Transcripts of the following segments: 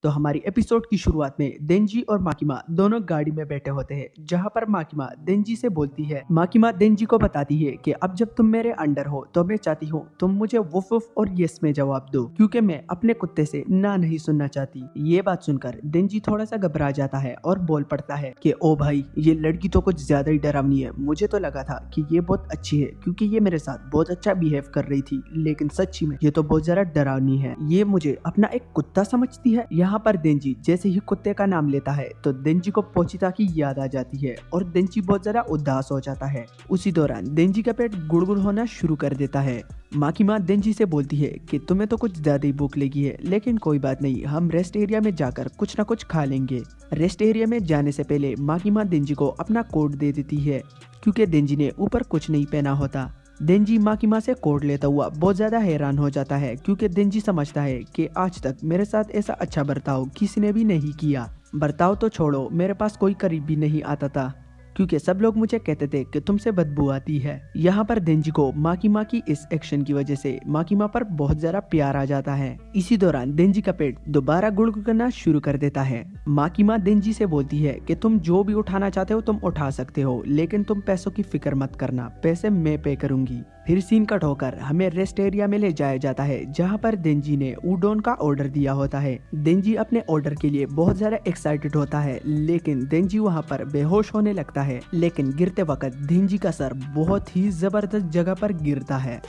तो हमारी एपिसोड की शुरुआत में देंजी और माकिमा दोनों गाड़ी में बैठे होते हैं, जहां पर माकिमा देंजी से बोलती है। माकिमा देंजी को बताती है कि अब जब तुम मेरे अंडर हो तो मैं चाहती हूँ तुम मुझे वुफ वुफ और यस में जवाब दो, क्योंकि मैं अपने कुत्ते से ना नहीं सुनना चाहती। ये बात सुनकर देंजी थोड़ा सा घबरा जाता है और बोल पड़ता है कि ओ भाई, ये लड़की तो कुछ ज्यादा ही डरावनी है। मुझे तो लगा था कि ये बहुत अच्छी है क्योंकि ये मेरे साथ बहुत अच्छा बिहेव कर रही थी, लेकिन सच्ची में ये तो बहुत ज्यादा डरावनी है। ये मुझे अपना एक कुत्ता समझती है। यहाँ पर देंजी जैसे ही कुत्ते का नाम लेता है तो देंजी को पोचिता की याद आ जाती है और देंजी बहुत ज्यादा उदास हो जाता है। उसी दौरान देंजी का पेट गुड़गुड़ होना शुरू कर देता है। माकिमा देंजी से बोलती है कि तुम्हें तो कुछ ज्यादा ही भूख लगी है, लेकिन कोई बात नहीं, हम रेस्ट एरिया में जाकर कुछ ना कुछ खा लेंगे। रेस्ट एरिया में जाने से पहले माकिमा देंजी को अपना कोट दे देती है, क्योंकि देंजी ने ऊपर कुछ नहीं पहना होता। देंजी माकिमा से कोट लेता हुआ बहुत ज्यादा हैरान हो जाता है, क्योंकि देंजी समझता है कि आज तक मेरे साथ ऐसा अच्छा बर्ताव किसी ने भी नहीं किया। बर्ताव तो छोड़ो, मेरे पास कोई करीब भी नहीं आता था, क्योंकि सब लोग मुझे कहते थे कि तुमसे बदबू आती है। यहाँ पर देंजी को माकिमा की इस एक्शन की वजह से माकिमा पर बहुत ज्यादा प्यार आ जाता है। इसी दौरान देंजी का पेट दोबारा गुड़गुड़ करना शुरू कर देता है। माकिमा देंजी से बोलती है कि तुम जो भी उठाना चाहते हो तुम उठा सकते हो, लेकिन तुम पैसों की फिक्र मत करना, पैसे मैं पे करूंगी। फिर सीन कट होकर हमें रेस्ट एरिया में ले जाया जाता है, जहाँ पर देंजी ने उडोन का ऑर्डर दिया होता है। देंजी अपने ऑर्डर के लिए बहुत ज्यादा एक्साइटेड होता है, लेकिन देंजी वहाँ पर बेहोश होने लगता है। लेकिन गिरते वक्त देंजी का सर बहुत ही जबरदस्त जगह पर गिरता है।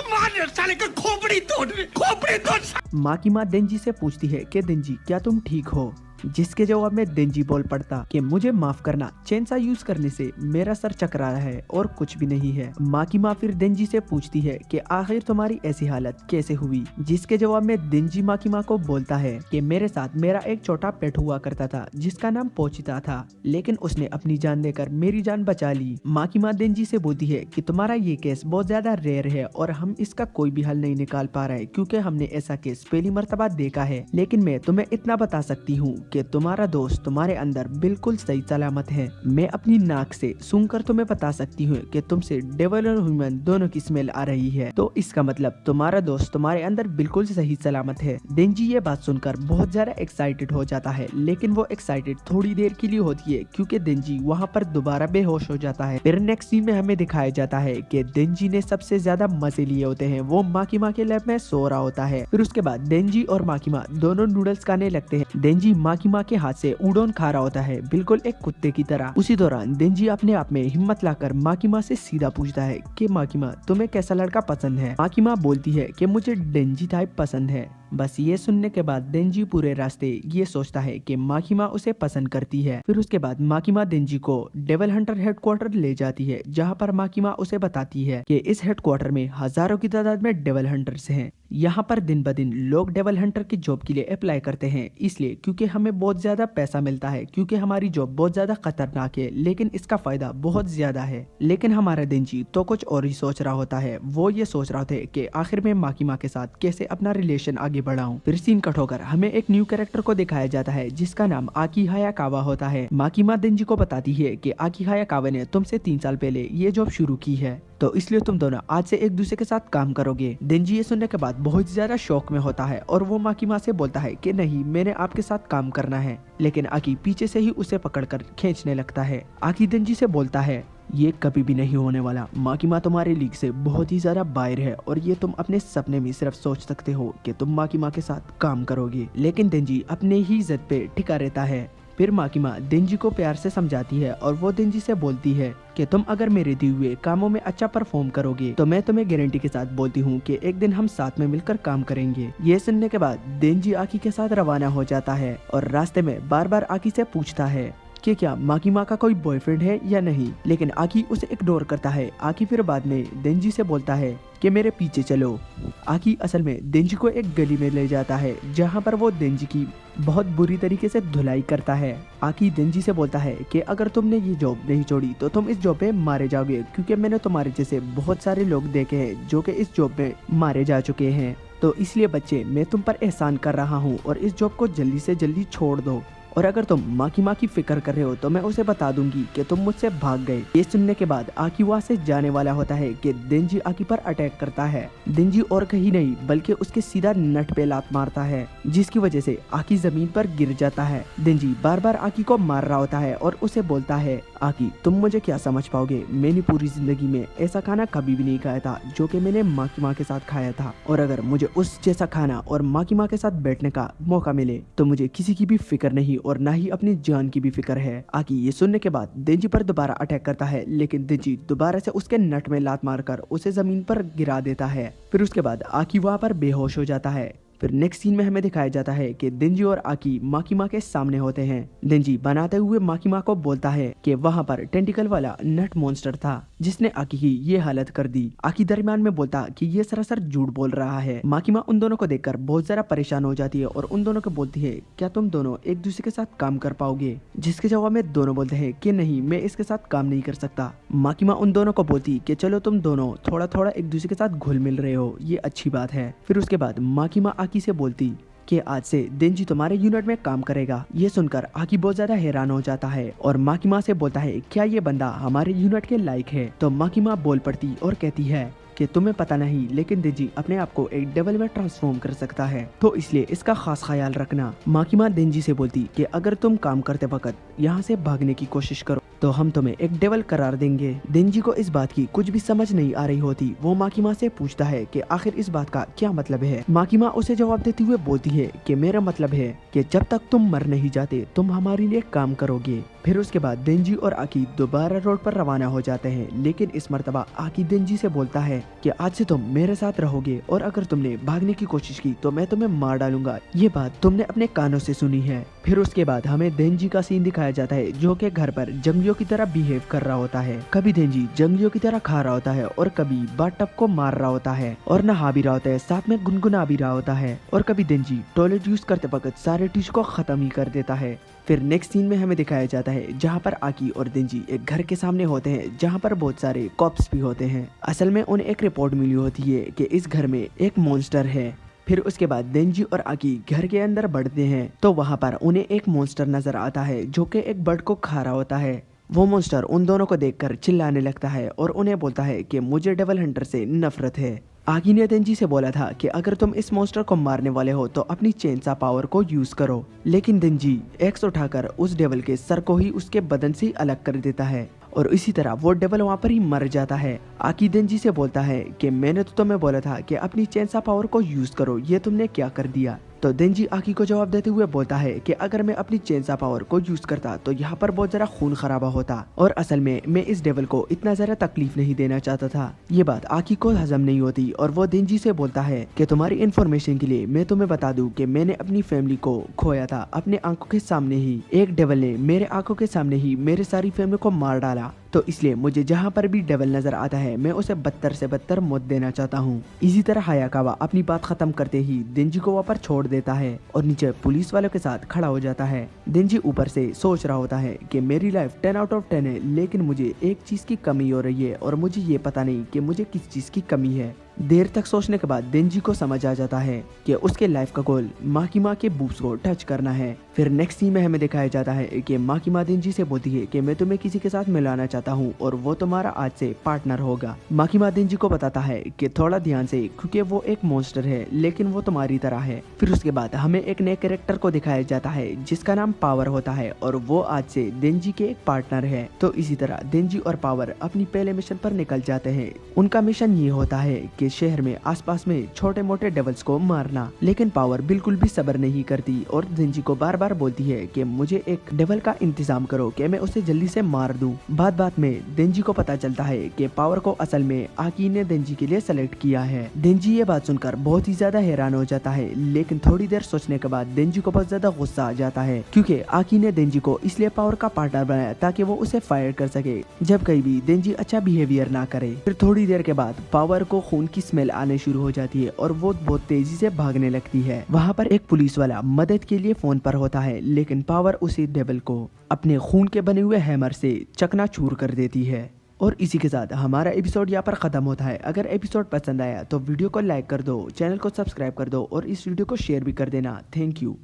माकिमा देंजी से पूछती है कि देंजी, क्या तुम ठीक हो? जिसके जवाब में देंजी बोल पड़ता कि मुझे माफ करना, चेनसा यूज करने से मेरा सर चकरा रहा है और कुछ भी नहीं है। माकिमा फिर देंजी से पूछती है कि आखिर तुम्हारी ऐसी हालत कैसे हुई? जिसके जवाब में देंजी माकिमा को बोलता है कि मेरे साथ मेरा एक छोटा पेट हुआ करता था जिसका नाम पोचिता था, लेकिन उसने अपनी जान देकर मेरी जान बचा ली। माकिमा देंजी से बोलती है कि तुम्हारा ये केस बहुत ज्यादा रेयर है और हम इसका कोई भी हल नहीं निकाल पा रहे, क्योंकि हमने ऐसा केस पहली मर्तबा देखा है। लेकिन मैं तुम्हें इतना बता सकती हूँ कि तुम्हारा दोस्त तुम्हारे अंदर बिल्कुल सही सलामत है। मैं अपनी नाक से सूंघकर तुम्हें बता सकती हूँ कि तुमसे डेविल और ह्यूमन दोनों की स्मेल आ रही है, तो इसका मतलब तुम्हारा दोस्त तुम्हारे अंदर बिल्कुल सही सलामत है। देंजी ये बात सुनकर बहुत ज्यादा एक्साइटेड हो जाता है, लेकिन वो एक्साइटेड थोड़ी देर के लिए होती है, क्योंकि देंजी वहाँ पर दोबारा बेहोश हो जाता है। फिर नेक्स्ट सीन में हमें दिखाया जाता है कि देंजी ने सबसे ज्यादा मजे लिए होते हैं, वो माकिमा के लैब में सो रहा होता है। फिर उसके बाद देंजी और माकिमा दोनों नूडल्स खाने लगते हैं। देंजी माकिमा के हाथ से उडोन खा रहा होता है, बिल्कुल एक कुत्ते की तरह। उसी दौरान देंजी अपने आप में हिम्मत लाकर माकिमा से सीधा पूछता है कि माकिमा, तुम्हें कैसा लड़का पसंद है? माकिमा बोलती है कि मुझे डेंजी टाइप पसंद है। बस ये सुनने के बाद देंजी पूरे रास्ते ये सोचता है कि माकिमा उसे पसंद करती है। फिर उसके बाद माकिमा देंजी को डेविल हंटर हेडक्वार्टर ले जाती है, जहाँ पर माकिमा उसे बताती है कि इस हेडक्वार्टर में हजारों की तादाद में डेविल हंटर्स हैं। यहाँ पर दिन ब दिन लोग डेविल हंटर की जॉब के लिए अप्लाई करते हैं, इसलिए क्योंकि हमें बहुत ज्यादा पैसा मिलता है, क्योंकि हमारी जॉब बहुत ज्यादा खतरनाक है, लेकिन इसका फायदा बहुत ज्यादा है। लेकिन हमारा देंजी तो कुछ और ही सोच रहा होता है। वो ये सोच रहा था कि आखिर में माकिमा के साथ कैसे अपना रिलेशन आगे बढ़ाऊं। फिर सीन कट होकर हमें एक न्यू कैरेक्टर को दिखाया जाता है, जिसका नाम आकी हायाकावा होता है। माकिमा देंजी को बताती है कि आकी हायाकावा ने तुमसे 3 साल पहले ये जॉब शुरू की है, तो इसलिए तुम दोनों आज से एक दूसरे के साथ काम करोगे। देंजी ये सुनने के बाद बहुत ज्यादा शौक में होता है और वो माकिमा से बोलता है कि नहीं, मैंने आपके साथ काम करना है। लेकिन आकी पीछे से ही उसे पकड़कर खींचने लगता है। आकी देंजी से बोलता है, ये कभी भी नहीं होने वाला। माकिमा तुम्हारे लीग से बहुत ही ज्यादा बाहर है और ये तुम अपने सपने में सिर्फ सोच सकते हो कि तुम माकिमा के साथ काम करोगे। लेकिन देंजी अपने ही जिद पे टिका रहता है। फिर माकिमा देंजी को प्यार से समझाती है और वो देंजी से बोलती है कि तुम अगर मेरे दिए हुए कामों में अच्छा परफॉर्म करोगे तो मैं तुम्हें गारंटी के साथ बोलती हूँ कि एक दिन हम साथ में मिलकर काम करेंगे। ये सुनने के बाद देंजी आकी के साथ रवाना हो जाता है और रास्ते में बार बार आकी से पूछता है कि क्या माकिमा का कोई बॉयफ्रेंड है या नहीं, लेकिन आकी उसे इग्नोर करता है। आकी फिर बाद में देंजी से बोलता है कि मेरे पीछे चलो। आकी असल में देंजी को एक गली में ले जाता है, जहाँ पर वो देंजी की बहुत बुरी तरीके से धुलाई करता है। आकी देंजी से बोलता है कि अगर तुमने ये जॉब नहीं छोड़ी तो तुम इस जॉब पे मारे जाओगे, क्योंकि मैंने तुम्हारे जैसे बहुत सारे लोग देखे हैं जो कि इस जॉब में मारे जा चुके हैं। तो इसलिए बच्चे, मैं तुम पर एहसान कर रहा हूँ और इस जॉब को जल्दी से जल्दी छोड़ दो। और अगर तुम माकिमा की फिक्र कर रहे हो तो मैं उसे बता दूंगी कि तुम मुझसे भाग गए। ये सुनने के बाद आकी वहाँ से जाने वाला होता है कि देंजी आकी पर अटैक करता है। देंजी और कहीं नहीं बल्कि उसके सीधा नट पे लात मारता है, जिसकी वजह से आकी जमीन पर गिर जाता है। देंजी बार बार आकी को मार रहा होता है और उसे बोलता है, आकी तुम मुझे क्या समझ पाओगे, मैंने पूरी जिंदगी में ऐसा खाना कभी भी नहीं खाया था जो कि मैंने माकिमा के साथ खाया था, और अगर मुझे उस जैसा खाना और माकिमा के साथ बैठने का मौका मिले तो मुझे किसी की भी फिक्र नहीं और ना ही अपनी जान की भी फिक्र है। आकी ये सुनने के बाद देंजी पर दोबारा अटैक करता है, लेकिन देंजी दोबारा से उसके नट में लात मारकर उसे जमीन पर गिरा देता है। फिर उसके बाद आकी वहाँ पर बेहोश हो जाता है। फिर नेक्स्ट सीन में हमें दिखाया जाता है कि देंजी और आकी माकिमा के सामने होते हैं। देंजी बनाते हुए माकिमा को बोलता है कि वहाँ पर टेंटिकल वाला नट मॉन्स्टर था जिसने आकी की ये हालत कर दी। आकी दरमियान में बोलता कि ये सरासर झूठ बोल रहा है। माकिमा उन दोनों को देखकर बहुत ज्यादा परेशान हो जाती है और उन दोनों को बोलती है, क्या तुम दोनों एक दूसरे के साथ काम कर पाओगे? जिसके जवाब में दोनों बोलते हैं कि नहीं, मैं इसके साथ काम नहीं कर सकता। माकिमा उन दोनों को बोलती कि चलो तुम दोनों थोड़ा थोड़ा एक दूसरे के साथ घुल मिल रहे हो, ये अच्छी बात है। फिर उसके बाद माकिमा आकी से बोलती कि आज से देंजी तुम्हारे यूनिट में काम करेगा। ये सुनकर आकी बहुत ज्यादा हैरान हो जाता है और माकिमा से बोलता है, क्या ये बंदा हमारे यूनिट के लायक है? तो माकिमा बोल पड़ती और कहती है कि तुम्हें पता नहीं, लेकिन देंजी अपने आप को एक डेविल में ट्रांसफॉर्म कर सकता है, तो इसलिए इसका खास ख्याल रखना। माकिमा देंजी से बोलती कि अगर तुम काम करते वक्त यहाँ से भागने की कोशिश करो तो हम तुम्हें एक डेविल करार देंगे। देंजी को इस बात की कुछ भी समझ नहीं आ रही होती। वो माकिमा से पूछता है कि आखिर इस बात का क्या मतलब है। माकिमा उसे जवाब देते हुए बोलती है कि मेरा मतलब है कि जब तक तुम मर नहीं जाते तुम हमारे लिए काम करोगे। फिर उसके बाद देंजी और आकी दोबारा रोड पर रवाना हो जाते हैं, लेकिन इस मर्तबा आकी देंजी से बोलता है कि आज से तुम मेरे साथ रहोगे और अगर तुमने भागने की कोशिश की तो मैं तुम्हें मार डालूंगा। ये बात तुमने अपने कानों से सुनी है। फिर उसके बाद हमें देंजी का सीन दिखाया जाता है जो कि घर पर जंगलियों की तरह बिहेव कर रहा होता है। कभी देंजी जंगलियों की तरह खा रहा होता है और कभी बाथटब को मार रहा होता है और नहा भी रहा होता है, साथ में गुनगुना भी रहा होता है, और कभी देंजी टॉयलेट यूज करते वक्त सारे टिश्यू को खत्म ही कर देता है। फिर नेक्स्ट सीन में हमें दिखाया जाता है जहाँ पर आकी और देंजी एक घर के सामने होते हैं जहाँ पर बहुत सारे कॉप्स भी होते हैं। असल में उन्हें एक रिपोर्ट मिली होती है कि इस घर में एक मॉन्स्टर है। फिर उसके बाद देंजी और आकी घर के अंदर बढ़ते हैं तो वहाँ पर उन्हें एक मॉन्स्टर नजर आता है जो कि एक बर्ड को खा रहा होता है। वो मॉन्स्टर उन दोनों को देखकर चिल्लाने लगता है और उन्हें बोलता है कि मुझे डेविल हंटर से नफरत है। आकी ने देंजी से बोला था कि अगर तुम इस मॉन्स्टर को मारने वाले हो तो अपनी चेनसा पावर को यूज करो, लेकिन देंजी एक्स उठाकर उस डेविल के सर को ही उसके बदन से अलग कर देता है और इसी तरह वो डेविल वहाँ पर ही मर जाता है। आकी देंजी से बोलता है कि मैंने तो तुम्हें बोला था कि अपनी चेनसा पावर को यूज करो, ये तुमने क्या कर दिया? तो देंजी आकी को जवाब देते हुए बोलता है कि अगर मैं अपनी चेनसा पावर को यूज करता तो यहाँ पर बहुत ज्यादा खून खराबा होता और असल में मैं इस डेविल को इतना ज्यादा तकलीफ नहीं देना चाहता था। ये बात आकी को हजम नहीं होती और वो देंजी से बोलता है कि तुम्हारी इन्फॉर्मेशन के लिए मैं तुम्हें बता दूं कि मैंने अपनी फैमिली को खोया था अपने आंखों के सामने ही। एक डेविल ने मेरे आंखों के सामने ही मेरी सारी फैमिली को मार डाला, तो इसलिए मुझे जहाँ पर भी डेविल नजर आता है मैं उसे बदतर से बदतर मौत देना चाहता हूँ। इसी तरह हायाकावा अपनी बात खत्म करते ही देंजी को वहाँ पर छोड़ देता है और नीचे पुलिस वालों के साथ खड़ा हो जाता है। देंजी ऊपर से सोच रहा होता है कि मेरी लाइफ 10 आउट ऑफ 10 है, लेकिन मुझे एक चीज की कमी हो रही है और मुझे ये पता नहीं कि मुझे किस चीज की कमी है। देर तक सोचने के बाद देंजी को समझ आ जाता है कि उसके लाइफ का गोल माकिमा के बूब्स को टच करना है। फिर नेक्स्ट सीन में हमें दिखाया जाता है कि माकिमा देंजी से बोलती है कि मैं तुम्हें किसी के साथ मिलाना चाहता हूँ और वो तुम्हारा आज से पार्टनर होगा। माकिमा देंजी को बताता है कि थोड़ा ध्यान से, क्योंकि वो एक मॉन्स्टर है लेकिन वो तुम्हारी तरह है। फिर उसके बाद हमें एक नए कैरेक्टर को दिखाया जाता है जिसका नाम पावर होता है और वो आज से देंजी के एक पार्टनर है। तो इसी तरह देंजी और पावर अपनी पहले मिशन पर निकल जाते हैं। उनका मिशन ये होता है कि शहर में आसपास में छोटे मोटे डेविल्स को मारना, लेकिन पावर बिल्कुल भी सब्र नहीं करती और देंजी को बार बार बोलती है कि मुझे एक डेविल का इंतजाम करो कि मैं उसे जल्दी से मार दूं। बात बात में देंजी को पता चलता है कि पावर को असल में आकी ने देंजी के लिए सेलेक्ट किया है। देंजी ये बात सुनकर बहुत ही ज्यादा हैरान हो जाता है, लेकिन थोड़ी देर सोचने के बाद देंजी को बहुत ज्यादा गुस्सा आ जाता है क्योंकि आकी ने देंजी को इसलिए पावर का पार्टनर बनाया ताकि वो उसे फायर कर सके जब कहीं भी देंजी अच्छा बिहेवियर ना करे। फिर थोड़ी देर के बाद पावर को खून की स्मेल आने शुरू हो जाती है और वो बहुत तेजी से भागने लगती है। वहाँ पर एक पुलिस वाला मदद के लिए फोन पर होता है, लेकिन पावर उसी डेविल को अपने खून के बने हुए हैमर से चकनाचूर कर देती है। और इसी के साथ हमारा एपिसोड यहाँ पर खत्म होता है। अगर एपिसोड पसंद आया तो वीडियो को लाइक कर दो, चैनल को सब्सक्राइब कर दो और इस वीडियो को शेयर भी कर देना। Thank you.